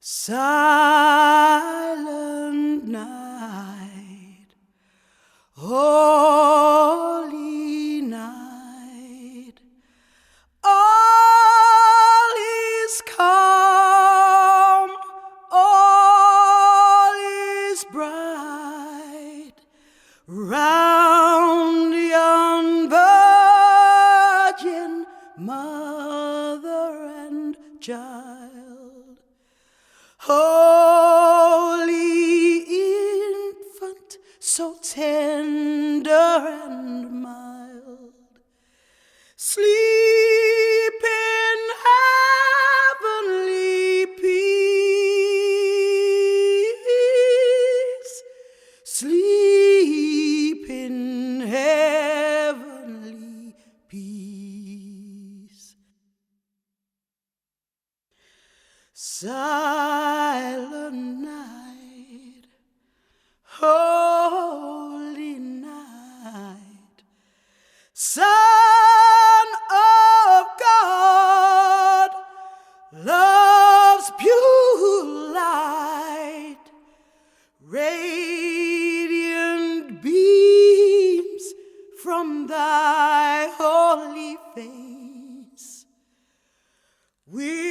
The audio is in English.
Silent night, holy night, all is calm, all is bright, round yon virgin mother and child. Holy infant, so tender and mild, sleep in heavenly peace, sleep in heavenly peace. Silent night, holy night, Son of God, love's pure light, radiant beams from thy holy face. We